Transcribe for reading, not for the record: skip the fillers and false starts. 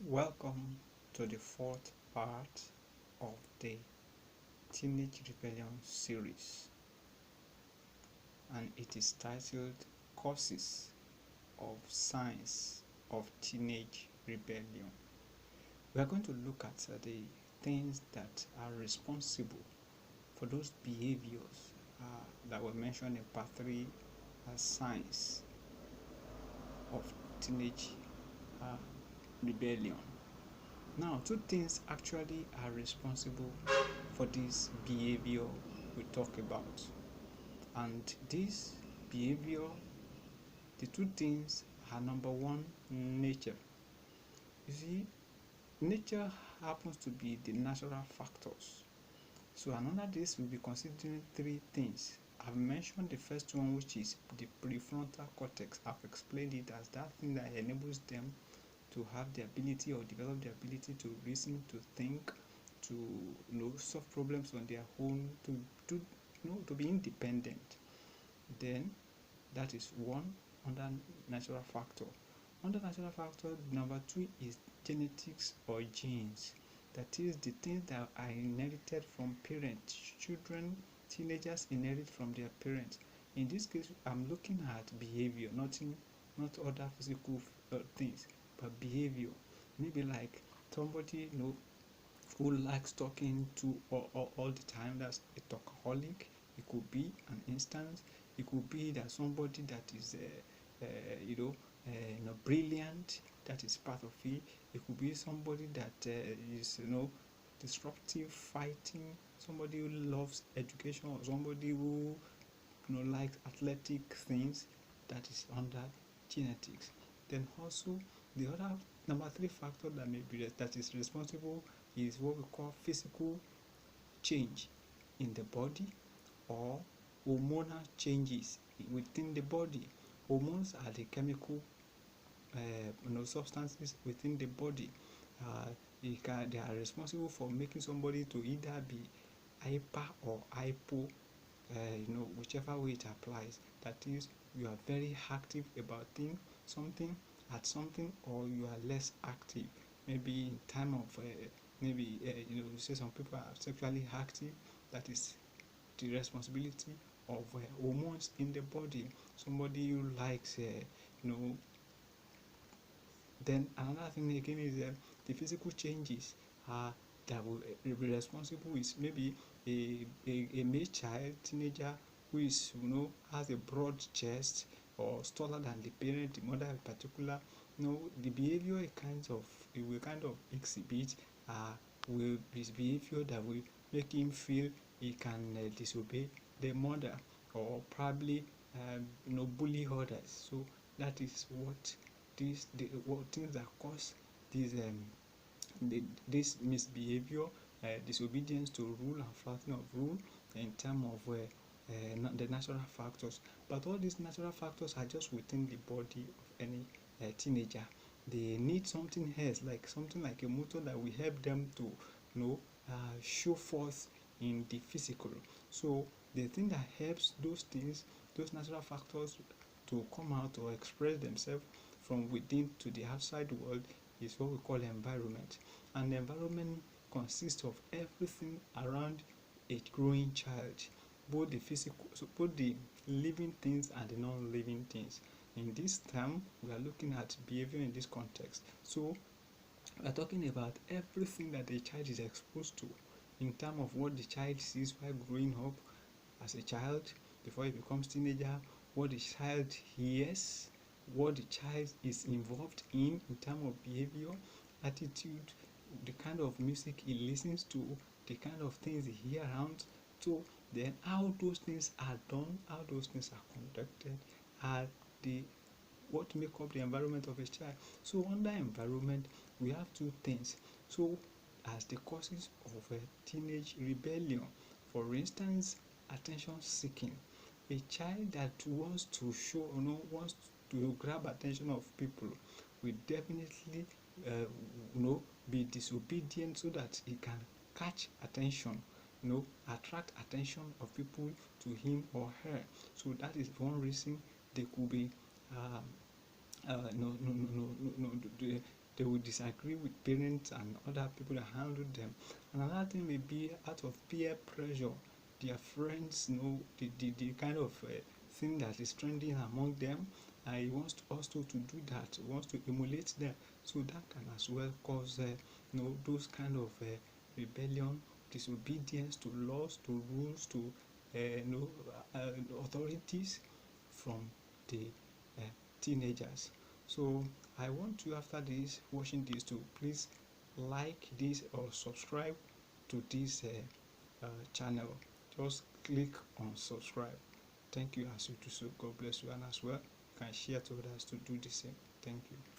Welcome to the fourth part of the Teenage Rebellion series, and it is titled Causes of Signs of Teenage Rebellion. We are going to look at the things that are responsible for those behaviors that were mentioned in part 3 as signs of teenage rebellion. Now, two things actually are responsible for this behavior we talk about, and this behavior, the two things are: number one, nature. You see, nature happens to be the natural factors. So under this we'll be considering three things. I've mentioned the first one, which is the prefrontal cortex. I've explained it as that thing that enables them to have the ability or develop the ability to reason, to think, to solve problems on their own, to be independent. Then that is one under natural factor. Under natural factor, number two is genetics or genes. That is the things that are inherited from parents. Children, teenagers inherit from their parents. In this case, I'm looking at behavior, not other physical things, but behavior. Maybe like somebody who likes talking to all the time, that's a talkaholic. It could be an instance. It could be that somebody that is brilliant, that is part of it. It could be somebody that is disruptive, fighting, somebody who loves education, or somebody who likes athletic things. That is under genetics. Then also the other number three factor that is responsible is what we call physical change in the body, or hormonal changes within the body. Hormones are the chemical substances within the body. They are responsible for making somebody to either be hyper or hypo, whichever way it applies. That is, you are very active about something, or you are less active. Maybe in time of you say some people are sexually active. That is the responsibility of hormones in the body. Somebody who likes then another thing again is the physical changes that will be responsible is maybe a male child, teenager, who is has a broad chest or is taller than the parent, the mother in particular. The behavior it will kind of exhibit will his behavior that will make him feel he can disobey the mother, or probably bully others. So that is what things that cause this misbehavior, disobedience to rule and flouting of rule in terms of the natural factors. But all these natural factors are just within the body of any teenager. They need something else, like something like a motor that will help them to show forth in the physical. So the thing that helps those things, those natural factors, to come out or express themselves from within to the outside world is what we call environment. And the environment consists of everything around a growing child, both the living things and the non-living things. In this term, we are looking at behavior in this context. So we are talking about everything that the child is exposed to in terms of what the child sees while growing up as a child, before he becomes teenager, what the child hears, what the child is involved in terms of behavior, attitude, the kind of music he listens to, the kind of things he hears around. So then how those things are done, how those things are conducted, are what make up the environment of a child. So under environment, we have two things. So as the causes of a teenage rebellion, for instance, attention seeking. A child that wants to wants to grab attention of people will definitely be disobedient so that he can catch attention, attract attention of people to him or her. So that is one reason they could be they will disagree with parents and other people that handle them. And another thing may be out of peer pressure, their friends know the kind of thing that is trending among them, and he wants us to do that, he wants to emulate them. So that can as well cause those kind of rebellion, disobedience to laws, to rules, to authorities from the teenagers. So I want you, after this, watching this, to please like this or subscribe to this channel. Just click on subscribe. Thank you as you do so. God bless you, and as well you can share to others to do the same. Thank you.